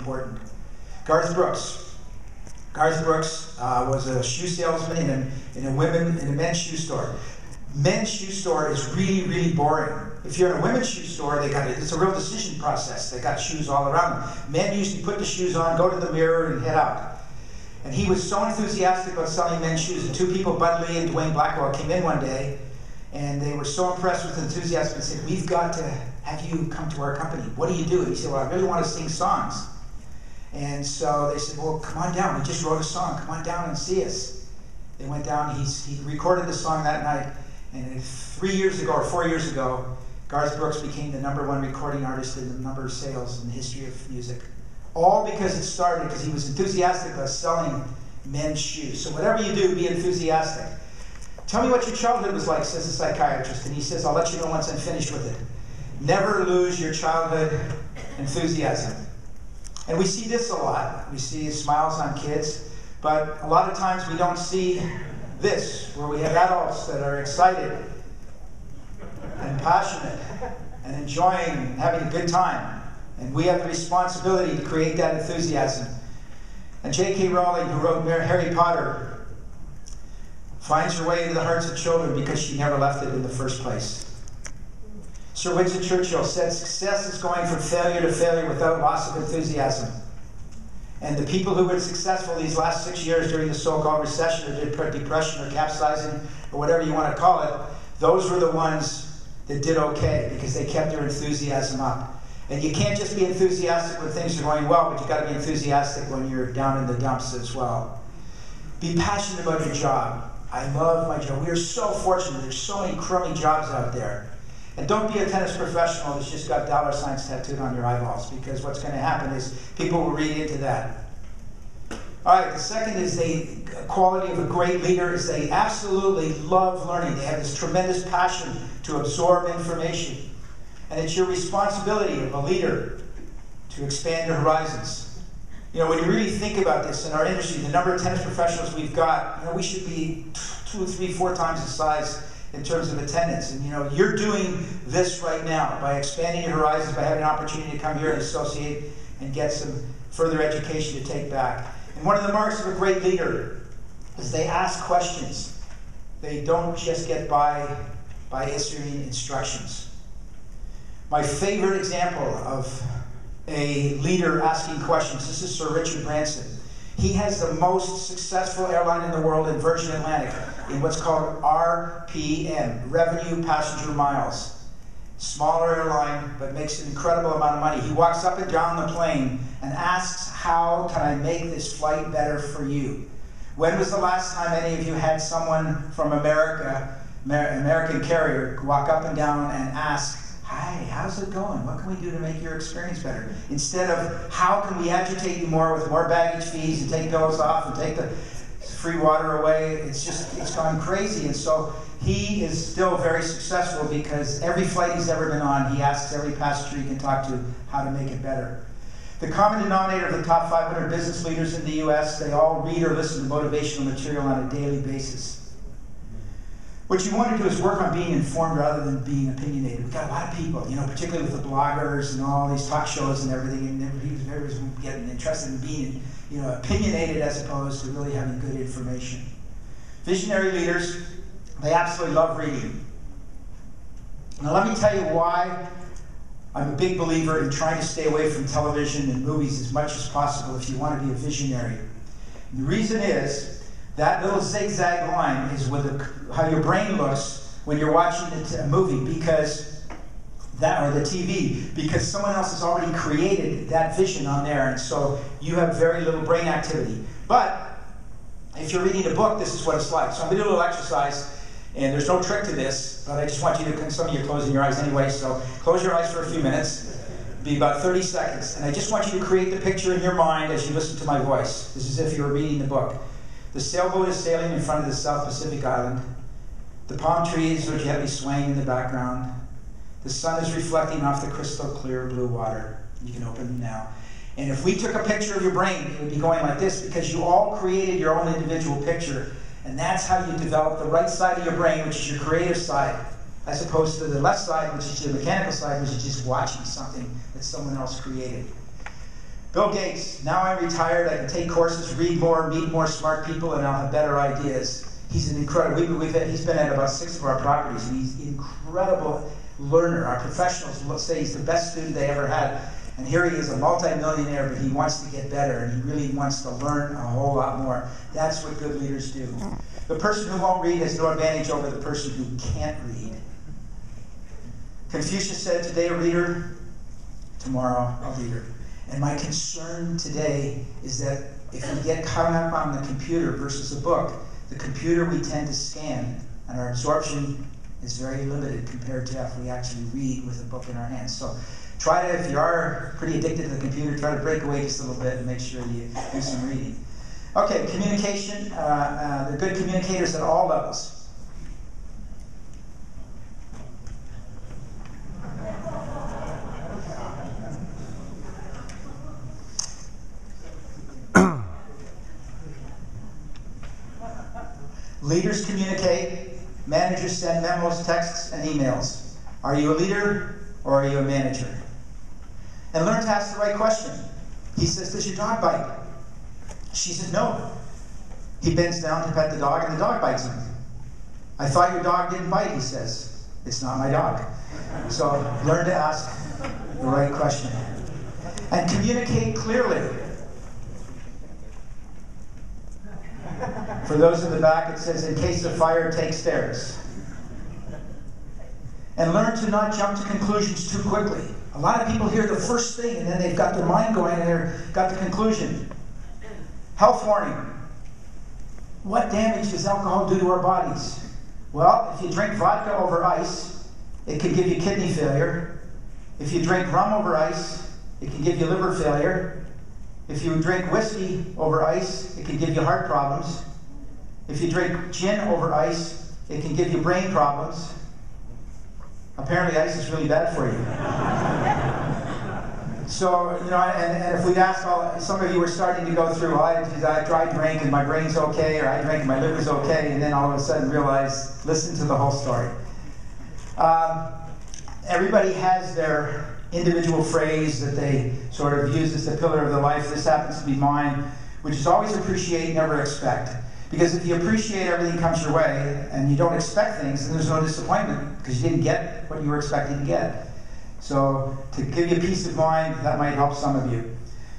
important. Garth Brooks. Garth Brooks was a shoe salesman in a men's shoe store. Men's shoe store is really, really boring. If you're in a women's shoe store, it's a real decision process. They got shoes all around them. Men usually put the shoes on, go to the mirror, and head out. And he was so enthusiastic about selling men's shoes. And two people, Bud Lee and Dwayne Blackwell, came in one day, and they were so impressed with his enthusiasm and said, "We've got to have you come to our company. What do you do?" And he said, "Well, I really want to sing songs." And so they said, "Well, come on down. We just wrote a song. Come on down and see us." They went down. He recorded the song that night. And 3 years ago or 4 years ago, Garth Brooks became the #1 recording artist in the number of sales in the history of music. All because it started because he was enthusiastic about selling men's shoes. So whatever you do, be enthusiastic. Tell me what your childhood was like, says the psychiatrist. And he says, I'll let you know once I'm finished with it. Never lose your childhood enthusiasm. And we see this a lot. We see smiles on kids. But a lot of times we don't see this, where we have adults that are excited and passionate and enjoying and having a good time. And we have the responsibility to create that enthusiasm. And J.K. Rowling, who wrote Harry Potter, finds her way into the hearts of children because she never left it in the first place. Sir Winston Churchill said, "Success is going from failure to failure without loss of enthusiasm." And the people who were successful these last 6 years during the so-called recession or depression or capsizing or whatever you want to call it, those were the ones that did okay because they kept their enthusiasm up. And you can't just be enthusiastic when things are going well, but you've got to be enthusiastic when you're down in the dumps as well. Be passionate about your job. I love my job. We are so fortunate. There's so many crummy jobs out there. And don't be a tennis professional that's just got dollar signs tattooed on your eyeballs, because what's going to happen is people will read into that. All right, the second is the quality of a great leader is they absolutely love learning. They have this tremendous passion to absorb information. And it's your responsibility of a leader to expand your horizons. You know, when you really think about this in our industry, the number of tennis professionals we've got, you know, we should be 2, 3, 4 times the size in terms of attendance. And you know, you're doing this right now by expanding your horizons, by having an opportunity to come here and associate and get some further education to take back. And one of the marks of a great leader is they ask questions. They don't just get by issuing instructions. My favorite example of a leader asking questions, this is Sir Richard Branson. He has the most successful airline in the world in Virgin Atlantic in what's called RPM, Revenue Passenger Miles. Smaller airline, but makes an incredible amount of money. He walks up and down the plane and asks, how can I make this flight better for you? When was the last time any of you had someone from American carrier, walk up and down and ask, "Hi, how's it going? What can we do to make your experience better?" Instead of, how can we agitate you more with more baggage fees and take those off and take the free water away? It's gone crazy. And so he is still very successful because every flight he's ever been on, he asks every passenger he can talk to how to make it better. The common denominator of the top 500 business leaders in the US, they all read or listen to motivational material on a daily basis. What you want to do is work on being informed rather than being opinionated. We've got a lot of people, you know, particularly with the bloggers and all these talk shows and everything, and everybody's getting interested in being, you know, opinionated as opposed to really having good information. Visionary leaders, they absolutely love reading. Now let me tell you why I'm a big believer in trying to stay away from television and movies as much as possible if you want to be a visionary. And the reason is, that little zigzag line is with how your brain looks when you're watching a movie, or the TV, because someone else has already created that vision on there, and so you have very little brain activity. But if you're reading a book, this is what it's like. So I'm going to do a little exercise, and there's no trick to this, but I just want you to, some of you are closing your eyes anyway, so close your eyes for a few minutes. It'll be about 30 seconds, and I just want you to create the picture in your mind as you listen to my voice. This is as if you were reading the book. The sailboat is sailing in front of the South Pacific island. The palm trees are gently swaying in the background. The sun is reflecting off the crystal clear blue water. You can open them now. And if we took a picture of your brain, it would be going like this, because you all created your own individual picture. And that's how you develop the right side of your brain, which is your creative side, as opposed to the left side, which is your mechanical side, which is just watching something that someone else created. Bill Gates, now I'm retired, I can take courses, read more, meet more smart people, and I'll have better ideas. He's an incredible, he's been at about 6 of our properties, and he's an incredible learner. Our professionals will say he's the best student they ever had. And here he is, a multi-millionaire, but he wants to get better, and he really wants to learn a whole lot more. That's what good leaders do. The person who won't read has no advantage over the person who can't read. Confucius said, today a reader, tomorrow a leader. And my concern today is that if we get caught up on the computer versus a book, the computer we tend to scan, and our absorption is very limited compared to if we actually read with a book in our hands. So try to, if you are pretty addicted to the computer, try to break away just a little bit and make sure you do some reading. Okay, communication. They're good communicators at all levels. Leaders communicate, managers send memos, texts, and emails. Are you a leader or are you a manager? And learn to ask the right question. He says, does your dog bite? She says, no. He bends down to pet the dog and the dog bites him. I thought your dog didn't bite, he says. It's not my dog. So learn to ask the right question. And communicate clearly. For those in the back, it says, in case of fire, take stairs. And learn to not jump to conclusions too quickly. A lot of people hear the first thing, and then they've got their mind going, and they've got the conclusion. Health warning. What damage does alcohol do to our bodies? Well, if you drink vodka over ice, it can give you kidney failure. If you drink rum over ice, it can give you liver failure. If you drink whiskey over ice, it can give you heart problems. If you drink gin over ice, it can give you brain problems. Apparently ice is really bad for you. So, you know, and if we'd ask some of you are starting to go through, well, I drink and my brain's okay, or I drink and my liver's okay, and then all of a sudden realize, listen to the whole story. Everybody has their individual phrase that they sort of use as the pillar of their life. This happens to be mine, which is always appreciate, never expect. Because if you appreciate, everything comes your way, and you don't expect things, then there's no disappointment, because you didn't get what you were expecting to get. So to give you peace of mind, that might help some of you.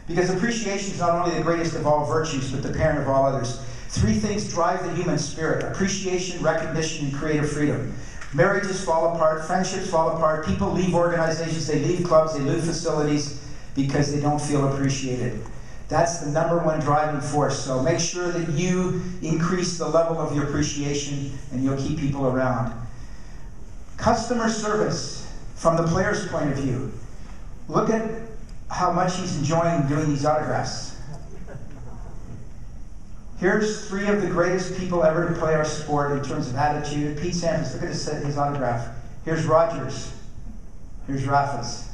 Because appreciation is not only the greatest of all virtues, but the parent of all others. 3 things drive the human spirit: appreciation, recognition, and creative freedom. Marriages fall apart, friendships fall apart, people leave organizations, they leave clubs, they leave facilities because they don't feel appreciated. That's the #1 driving force. So make sure that you increase the level of your appreciation, and you'll keep people around. Customer service, from the player's point of view. Look at how much he's enjoying doing these autographs. Here's 3 of the greatest people ever to play our sport in terms of attitude. Pete Sampras, look at his autograph. Here's Rogers. Here's Rafa's.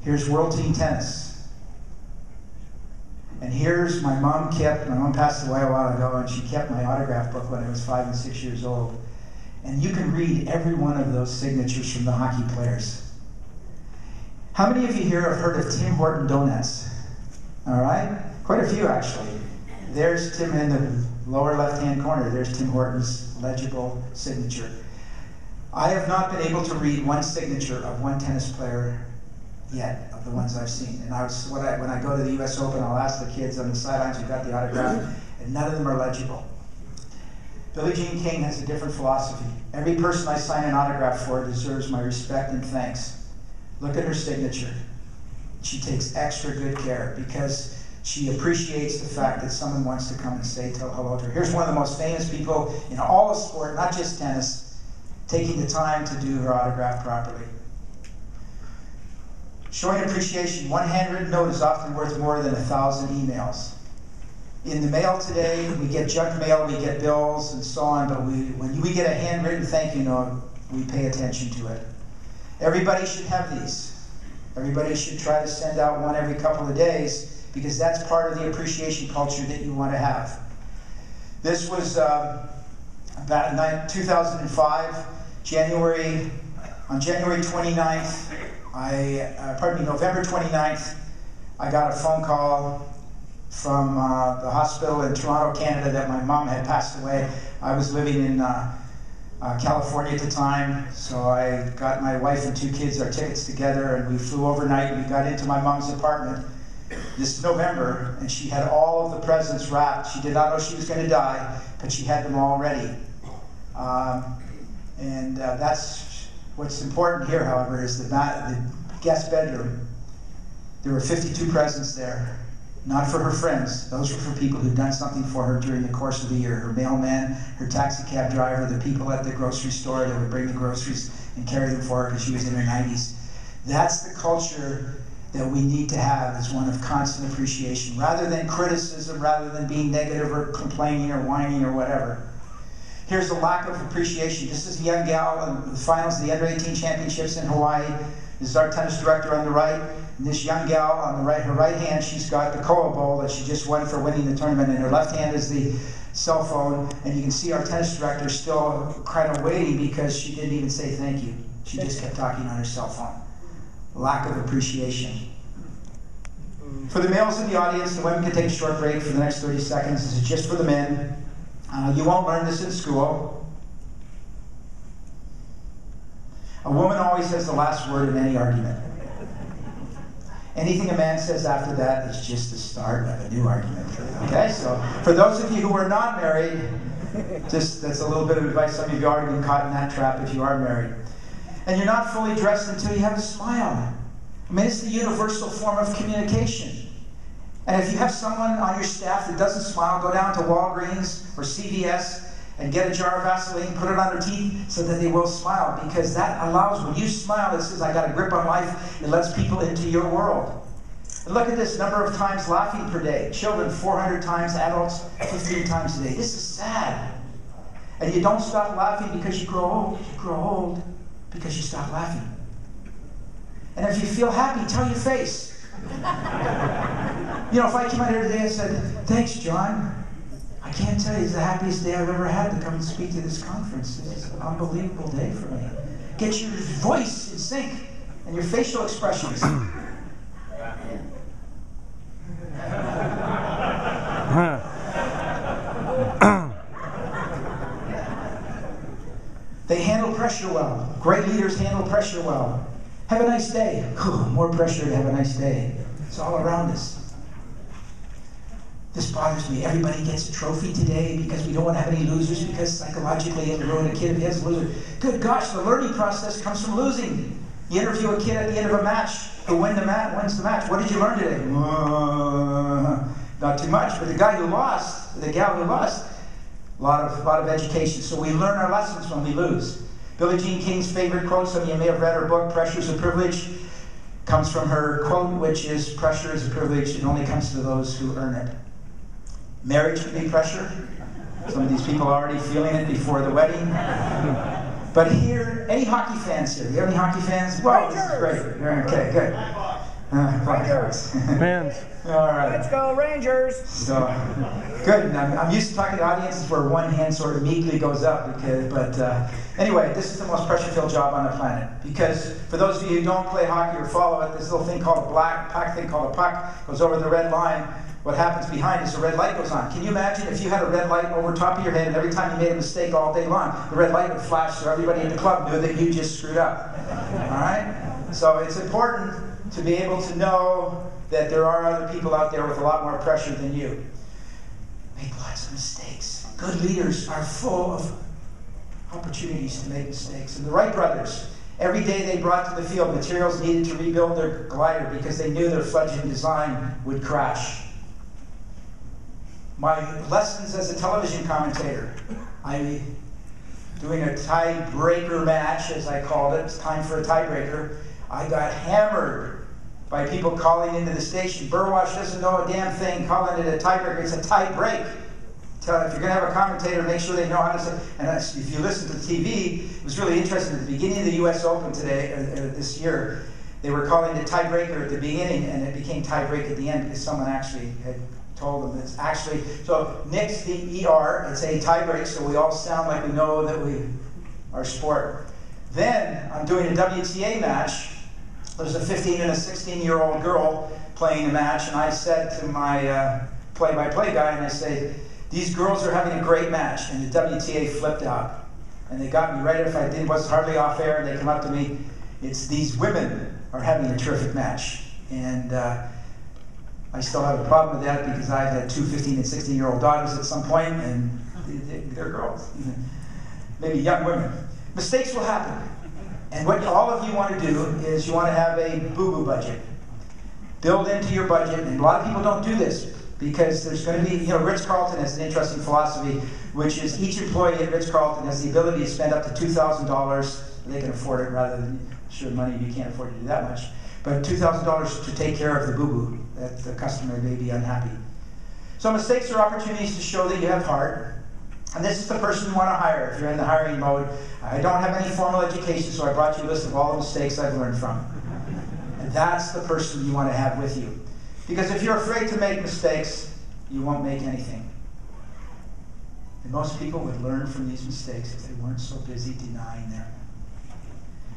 Here's World Team Tennis. And here's my mom passed away a while ago, and she kept my autograph book when I was 5 and 6 years old. And you can read every one of those signatures from the hockey players. How many of you here have heard of Tim Horton Donuts? All right? Quite a few, actually. There's Tim in the lower left-hand corner. There's Tim Horton's legible signature. I have not been able to read one signature of one tennis player yet, of the ones I've seen. And when I go to the US Open, I'll ask the kids on the sidelines who got the autograph, and none of them are legible. Billie Jean King has a different philosophy. Every person I sign an autograph for deserves my respect and thanks. Look at her signature. She takes extra good care because she appreciates the fact that someone wants to come and say hello to her. Here's one of the most famous people in all of sport, not just tennis, taking the time to do her autograph properly. Showing appreciation. One handwritten note is often worth more than 1,000 emails. In the mail today, we get junk mail, we get bills, and so on, but when we get a handwritten thank you note, we pay attention to it. Everybody should have these. Everybody should try to send out one every couple of days, because that's part of the appreciation culture that you want to have. This was about in 2005, on January 29th, November 29th, I got a phone call from the hospital in Toronto, Canada, that my mom had passed away. I was living in California at the time, so I got my wife and 2 kids our tickets together, and we flew overnight, and we got into my mom's apartment this November, and she had all of the presents wrapped. She did not know she was going to die, but she had them all ready. That's what's important here, however, is the guest bedroom. There were 52 presents there. Not for her friends. Those were for people who'd done something for her during the course of the year. Her mailman, her taxi cab driver, the people at the grocery store that would bring the groceries and carry them for her because she was in her 90s. That's the culture that we need to have, is one of constant appreciation, rather than criticism, rather than being negative or complaining or whining or whatever. Here's the lack of appreciation. This is a young gal in the finals of the Under-18 Championships in Hawaii. This is our tennis director on the right. And this young gal on the right, her right hand, she's got the Koa Bowl that she just won for winning the tournament. In her left hand is the cell phone. And you can see our tennis director still kind of waiting because she didn't even say thank you. She just kept talking on her cell phone. Lack of appreciation. For the males in the audience, the women can take a short break for the next 30 seconds. This is just for the men. You won't learn this in school. A woman always has the last word in any argument. Anything a man says after that is just the start of a new argument. Okay, so for those of you who are not married, that's a little bit of advice. Some of you have already been caught in that trap if you are married. And you're not fully dressed until you have a smile. I mean, it's the universal form of communication. And if you have someone on your staff that doesn't smile, go down to Walgreens or CVS and get a jar of Vaseline, put it on their teeth so that they will smile, because that allows, when you smile, it says, I got a grip on life. It lets people into your world. And look at this number of times laughing per day. Children, 400 times. Adults, 15 times a day. This is sad. And you don't stop laughing because you grow old. You grow old because you stop laughing. And if you feel happy, tell your face. You know, if I came out here today and said, thanks, John. I can't tell you, it's the happiest day I've ever had to come and speak to this conference. It's an unbelievable day for me. Get your voice in sync and your facial expressions. They handle pressure well. Great leaders handle pressure well. Have a nice day. More pressure to have a nice day. It's all around us. This bothers me. Everybody gets a trophy today because we don't want to have any losers, because psychologically it'll ruin a kid if he has a loser. Good gosh, the learning process comes from losing. You interview a kid at the end of a match who wins the match. What did you learn today? Not too much. But the guy who lost, the gal who lost, a lot of education. So we learn our lessons when we lose. Billie Jean King's favorite quote, some of you may have read her book, Pressure is a Privilege, comes from her quote, which is, pressure is a privilege. It only comes to those who earn it. Marriage can be pressure. Some of these people are already feeling it before the wedding. But here, any hockey fans here? Do you have any hockey fans? Well, this is great. Okay, good. Rangers. Fans. All right. Let's go Rangers. So, good. And I'm used to talking to audiences where one hand sort of meekly goes up. But anyway, this is the most pressure-filled job on the planet. Because for those of you who don't play hockey or follow it, this little thing called a puck goes over the red line. What happens behind is the red light goes on. Can you imagine if you had a red light over top of your head and every time you made a mistake all day long, the red light would flash so everybody in the club knew that you just screwed up. All right? So it's important to be able to know that there are other people out there with a lot more pressure than you. Make lots of mistakes. Good leaders are full of opportunities to make mistakes. And the Wright brothers, every day they brought to the field materials needed to rebuild their glider because they knew their fledgling design would crash. My lessons as a television commentator, I'm doing a tiebreaker match, as I called it. It's time for a tiebreaker. I got hammered by people calling into the station. Burwash doesn't know a damn thing, calling it a tiebreaker. It's a tie break. If you're going to have a commentator, make sure they know how to say. And if you listen to the TV, it was really interesting. At the beginning of the U.S. Open this year, they were calling it tiebreaker at the beginning, and it became tiebreak at the end because someone actually had told them it's actually, so Nick's the ER, it's a tiebreak, so we all sound like we know that we are sport. Then I'm doing a WTA match, There's a 15 and a 16-year-old girl playing a match, and I said to my play-by-play guy, and I say, these girls are having a great match, and the WTA flipped out. And they got me right if I did, was hardly off air, and they come up to me, it's these women are having a terrific match. And I still have a problem with that because I've had two 15 and 16-year-old daughters at some point, and they're girls, maybe young women. Mistakes will happen. And what all of you want to do is you want to have a boo-boo budget. Build into your budget, and a lot of people don't do this because there's going to be, Ritz-Carlton has an interesting philosophy, which is each employee at Ritz-Carlton has the ability to spend up to $2,000. They can afford it rather than, sure, money you can't afford to do that much. But $2,000 to take care of the boo-boo that the customer may be unhappy. So mistakes are opportunities to show that you have heart. And this is the person you want to hire if you're in the hiring mode. I don't have any formal education, so I brought you a list of all the mistakes I've learned from. And that's the person you want to have with you. Because if you're afraid to make mistakes, you won't make anything. And most people would learn from these mistakes if they weren't so busy denying them.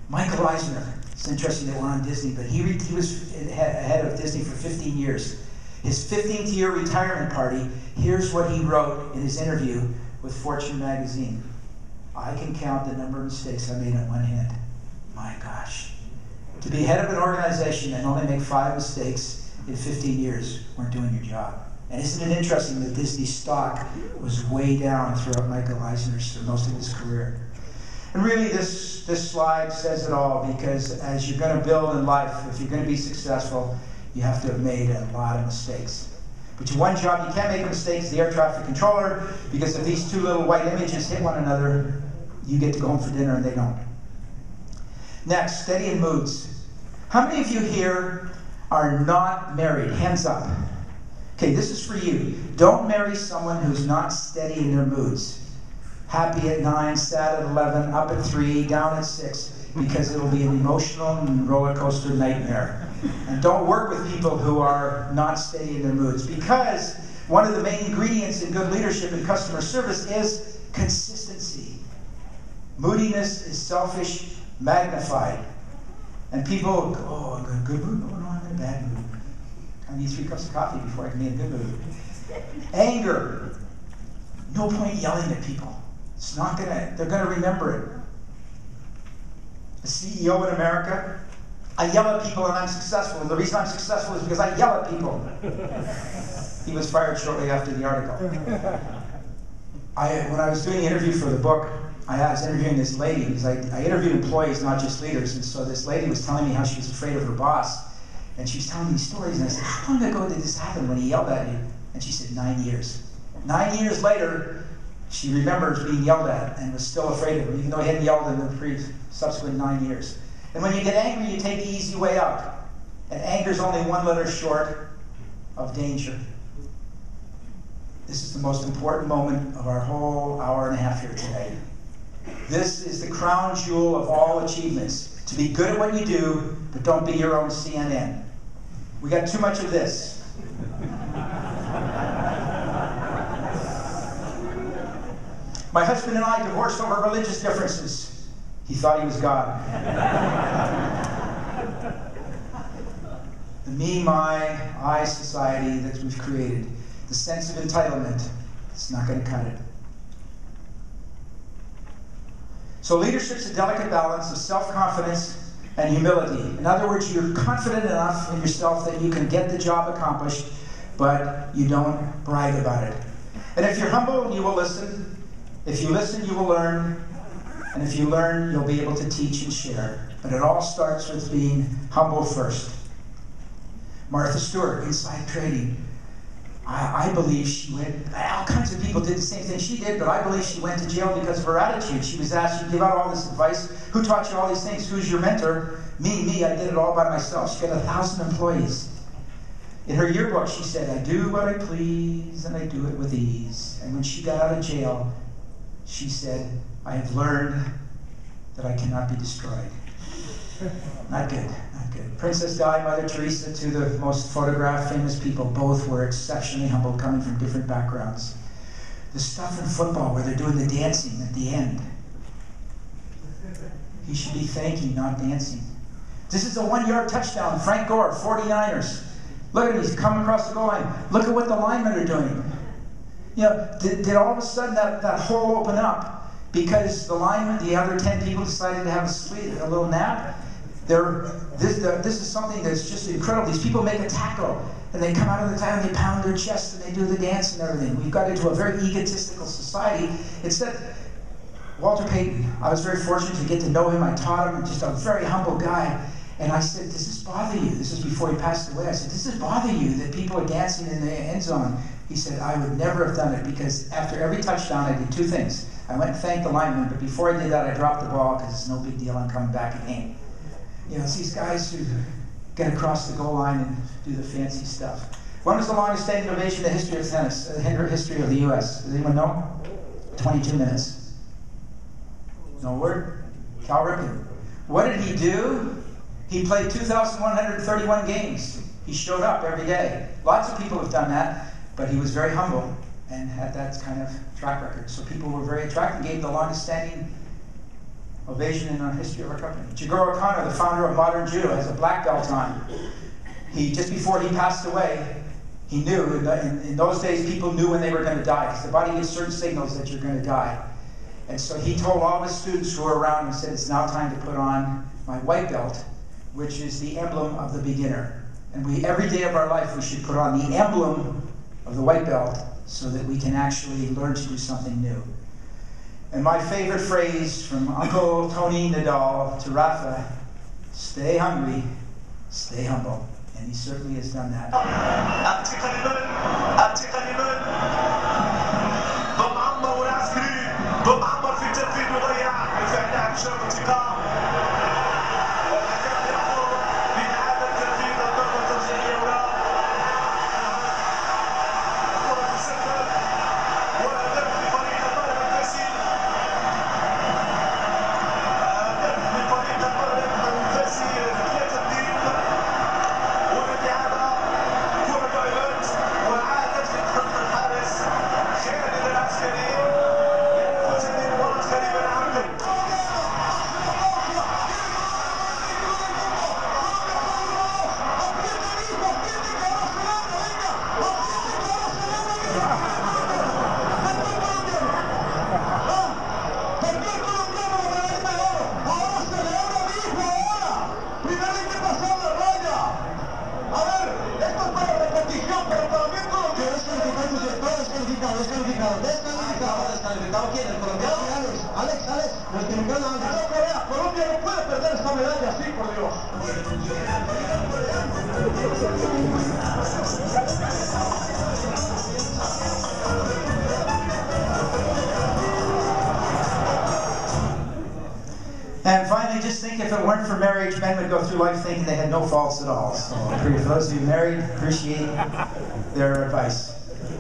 Michael Eisner, it's interesting that we're on Disney, but he was head of Disney for 15 years. His 15th year retirement party, here's what he wrote in his interview with Fortune magazine. I can count the number of mistakes I made on one hand. My gosh. To be head of an organization and only make 5 mistakes in 15 years weren't doing your job. And isn't it interesting that Disney stock was way down throughout Michael Eisner's most of his career? And really this slide says it all, because as you're going to build in life, if you're going to be successful, you have to have made a lot of mistakes. But your one job you can't make a mistake is the air traffic controller, because if these two little white images hit one another, you get to go home for dinner and they don't. Next, steady in moods. How many of you here are not married? Hands up. Okay, this is for you. Don't marry someone who's not steady in their moods. Happy at 9, sad at 11, up at 3, down at 6, because it'll be an emotional roller coaster nightmare. And don't work with people who are not steady in their moods, because one of the main ingredients in good leadership and customer service is consistency. Moodiness is selfish magnified. And people go, oh, I'm in a good mood. Oh, no, I'm in a bad mood. I need 3 cups of coffee before I can be in a good mood. Anger. No point yelling at people. It's not they're gonna remember it. A CEO in America, I yell at people and I'm successful. And the reason I'm successful is because I yell at people. He was fired shortly after the article. When I was doing an interview for the book, I was interviewing this lady, because I interviewed employees, not just leaders, and so this lady was telling me how she was afraid of her boss, and she was telling me stories, and I said, how long ago did this happen when he yelled at you? And she said, 9 years. 9 years later, she remembers being yelled at and was still afraid of him, even though he hadn't yelled in the subsequent 9 years. And when you get angry, you take the easy way out. And anger is only 1 letter short of danger. This is the most important moment of our whole hour and a half here today. This is the crown jewel of all achievements. To be good at what you do, but don't be your own CNN. We got too much of this. My husband and I divorced over religious differences. He thought he was God. The me, my, I society that we've created, the sense of entitlement, it's not going to cut it. So leadership's a delicate balance of self-confidence and humility. In other words, you're confident enough in yourself that you can get the job accomplished, but you don't brag about it. And if you're humble, you will listen. If you listen, you will learn. And if you learn, you'll be able to teach and share. But it all starts with being humble first. Martha Stewart, inside trading. I believe she went, all kinds of people did the same thing she did, but I believe she went to jail because of her attitude. She was asked, you give out all this advice. Who taught you all these things? Who's your mentor? Me, I did it all by myself. She got 1,000 employees. In her yearbook, she said, I do what I please, and I do it with ease. And when she got out of jail, she said, I have learned that I cannot be destroyed. Not good, not good. Princess Di, Mother Teresa, two of the most photographed famous people, both were exceptionally humble, coming from different backgrounds. The stuff in football where they're doing the dancing at the end. You should be thanking, not dancing. This is a 1-yard touchdown. Frank Gore, 49ers. Look at him, he's coming across the goal line. Look at what the linemen are doing. You know, did all of a sudden that hole open up because the linemen, the other 10 people decided to have a little nap? This is something that's just incredible. These people make a tackle, and they come out of the tackle, and they pound their chest, and they do the dance and everything. We've got into a very egotistical society. Instead, Walter Payton, I was very fortunate to get to know him. I taught him, just a very humble guy. And I said, does this bother you? This is before he passed away. I said, does this bother you that people are dancing in the end zone? He said, I would never have done it because after every touchdown, I did 2 things. I went and thanked the lineman, but before I did that, I dropped the ball because it's no big deal. I'm coming back again. You know, it's these guys who get across the goal line and do the fancy stuff. When was the longest standing ovation in the history of tennis, the history of the U.S.? Does anyone know? 22 minutes. No word? Cal Ripken. What did he do? He played 2,131 games. He showed up every day. Lots of people have done that, but he was very humble and had that kind of track record. So people were very attracted and gave the longest standing ovation in the history of our company. Jigoro Kano, the founder of modern judo, has a black belt on. Just before he passed away, he knew, in those days people knew when they were going to die, because the body gives certain signals that you're going to die. And so he told all his students who were around and said, it's now time to put on my white belt, which is the emblem of the beginner. And every day of our life, we should put on the emblem of the white belt so that we can actually learn to do something new. And my favorite phrase from Uncle Tony Nadal to Rafa, stay hungry, stay humble. And he certainly has done that. And finally, just think if it weren't for marriage, men would go through life thinking they had no faults at all. So for those of you married, appreciate their advice.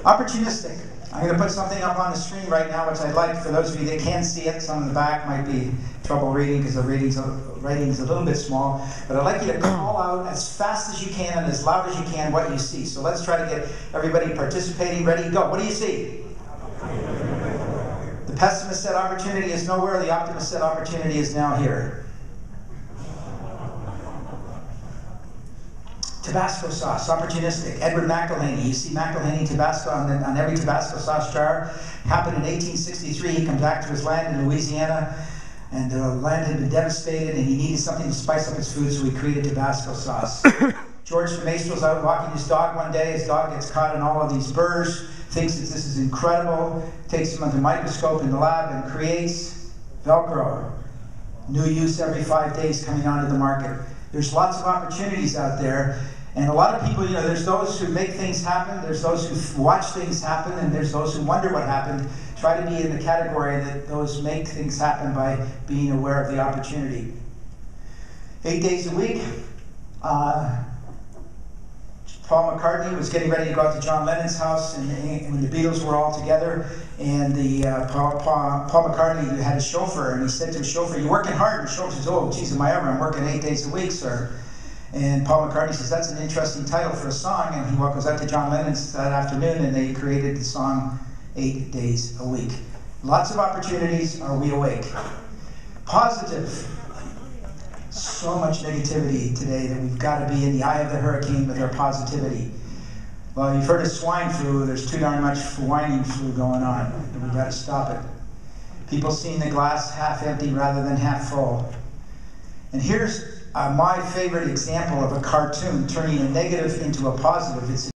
Opportunistic. I'm going to put something up on the screen right now, which I'd like for those of you that can see it. Some in the back might be trouble reading because the writing's a little bit small. But I'd like you to call out as fast as you can and as loud as you can what you see. So let's try to get everybody participating. Ready? Go. What do you see? The pessimist said opportunity is nowhere. The optimist said opportunity is now here. Tabasco sauce, opportunistic. Edward McElhaney. You see McElhaney Tabasco on every Tabasco sauce jar. Happened in 1863. He comes back to his land in Louisiana, and the land had been devastated, and he needed something to spice up his food, so he created Tabasco sauce. George Maestro's out walking his dog one day. His dog gets caught in all of these burrs, thinks that this is incredible, takes him under the microscope in the lab and creates Velcro. New use every 5 days coming onto the market. There's lots of opportunities out there. And a lot of people, there's those who make things happen, there's those who watch things happen, and there's those who wonder what happened. Try to be in the category that those make things happen by being aware of the opportunity. 8 days a week. Paul McCartney was getting ready to go out to John Lennon's house when the Beatles were all together, and Paul McCartney had a chauffeur, and he said to his chauffeur, "You're working hard." And the chauffeur says, "Oh, geez, am I ever? I'm working 8 days a week, sir." And Paul McCartney says, "That's an interesting title for a song." And he goes out to John Lennon's that afternoon, and they created the song 8 days a week. Lots of opportunities. Are we awake? Positive. So much negativity today that we've got to be in the eye of the hurricane with our positivity. Well, you've heard of swine flu. There's too darn much whining flu going on, and we've got to stop it. People seeing the glass half empty rather than half full. And here's my favorite example of a cartoon turning a negative into a positive. It's